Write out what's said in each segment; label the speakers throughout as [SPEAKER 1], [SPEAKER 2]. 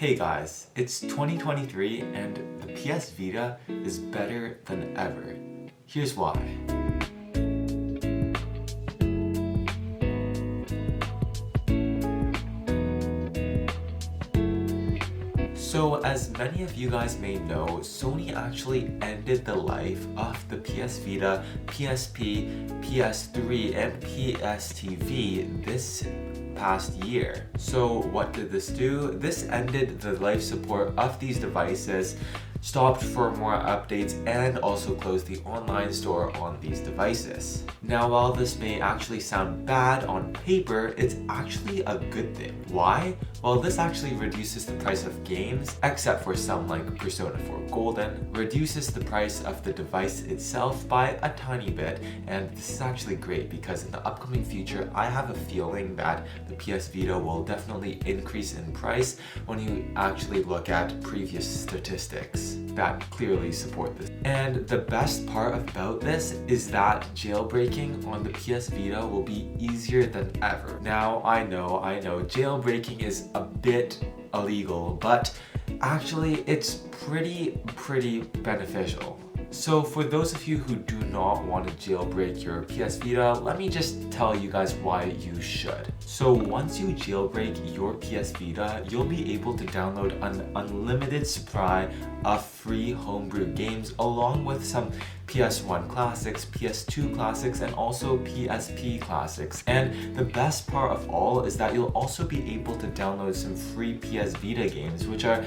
[SPEAKER 1] Hey guys, it's 2023 and the PS Vita is better than ever. Here's why. So as many of you guys may know, Sony actually ended the life of the PS Vita, PSP, PS3, and PS TV this past year. So what did this do? This ended the life support of these devices, stopped for more updates, and also closed the online store on these devices. Now, while this may actually sound bad on paper, it's actually a good thing. Why? Well, this actually reduces the price of games, except for some like Persona 4 Golden, reduces the price of the device itself by a tiny bit, and this is actually great because in the upcoming future, I have a feeling that the PS Vita will definitely increase in price when you actually look at previous statistics that clearly support this. And the best part about this is that jailbreaking on the PS Vita will be easier than ever. Now, I know, jailbreaking is a bit illegal, but actually it's pretty beneficial. So for those of you who do not want to jailbreak your PS Vita, let me just tell you guys why you should. So once you jailbreak your PS Vita, you'll be able to download an unlimited supply of free homebrew games along with some PS1 classics, PS2 classics, and also PSP classics. And the best part of all is that you'll also be able to download some free PS Vita games, which are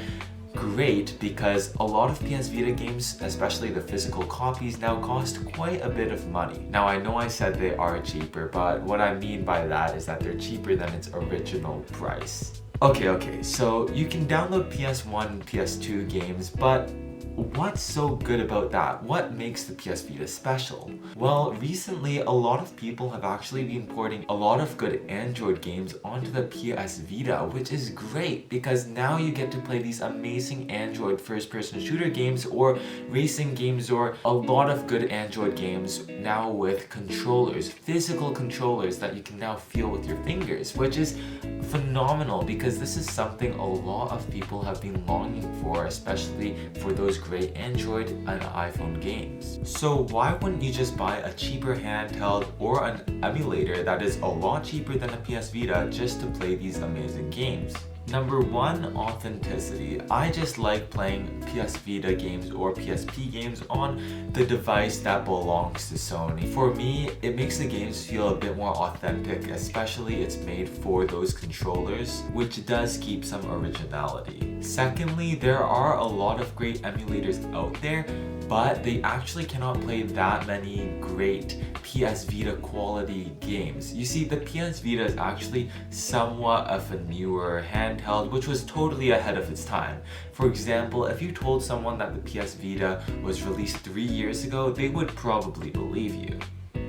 [SPEAKER 1] great because a lot of PS Vita games, especially the physical copies, now cost quite a bit of money. Now I know I said they are cheaper, but what I mean by that is that they're cheaper than its original price. Okay, so you can download PS1, PS2 games, but what's so good about that? What makes the PS Vita special? Well, recently a lot of people have actually been porting a lot of good Android games onto the PS Vita, which is great because now you get to play these amazing Android first-person shooter games or racing games or a lot of good Android games now with controllers, physical controllers that you can now feel with your fingers, which is phenomenal because this is something a lot of people have been longing for, especially for those great Android and iPhone games. So why wouldn't you just buy a cheaper handheld or an emulator that is a lot cheaper than a PS Vita just to play these amazing games? Number one, authenticity. I just like playing PS Vita games or PSP games on the device that belongs to Sony. For me, it makes the games feel a bit more authentic, especially it's made for those controllers, which does keep some originality. Secondly, there are a lot of great emulators out there, but they actually cannot play that many great PS Vita quality games. You see, the PS Vita is actually somewhat of a newer handheld, which was totally ahead of its time. For example, if you told someone that the PS Vita was released 3 years ago, they would probably believe you.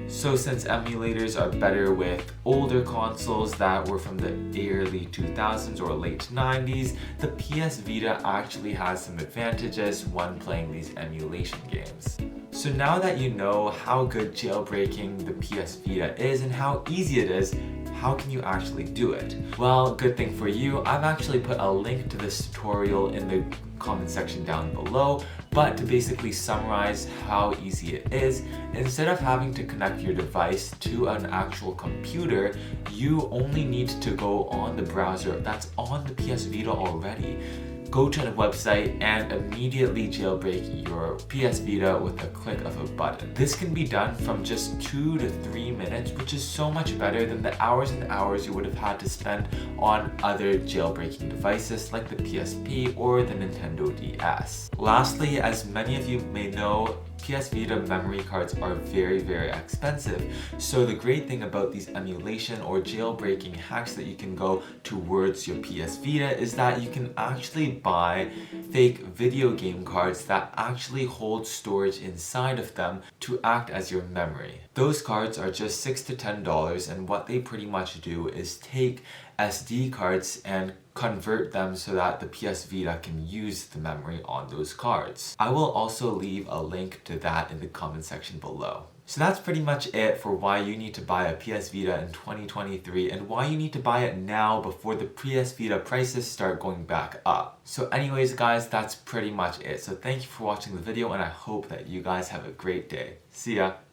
[SPEAKER 1] So since emulators are better with older consoles that were from the early 2000s or late 90s, the PS Vita actually has some advantages when playing these emulation games. So now that you know how good jailbreaking the PS Vita is and how easy it is, how can you actually do it? Well, good thing for you, I've actually put a link to this tutorial in the comment section down below, but to basically summarize how easy it is, instead of having to connect your device to an actual computer, you only need to go on the browser that's on the PS Vita already. Go to a website and immediately jailbreak your PS Vita with a click of a button. This can be done from just 2 to 3 minutes, which is so much better than the hours and hours you would have had to spend on other jailbreaking devices like the PSP or the Nintendo DS. Lastly, as many of you may know, PS Vita memory cards are very expensive. So the great thing about these emulation or jailbreaking hacks that you can go towards your PS Vita is that you can actually buy fake video game cards that actually hold storage inside of them to act as your memory. Those cards are just $6 to $10, and what they pretty much do is take SD cards and convert them so that the PS Vita can use the memory on those cards. I will also leave a link to that in the comment section below. So that's pretty much it for why you need to buy a PS Vita in 2023 and why you need to buy it now before the PS Vita prices start going back up. So anyways guys, that's pretty much it. So thank you for watching the video and I hope that you guys have a great day. See ya!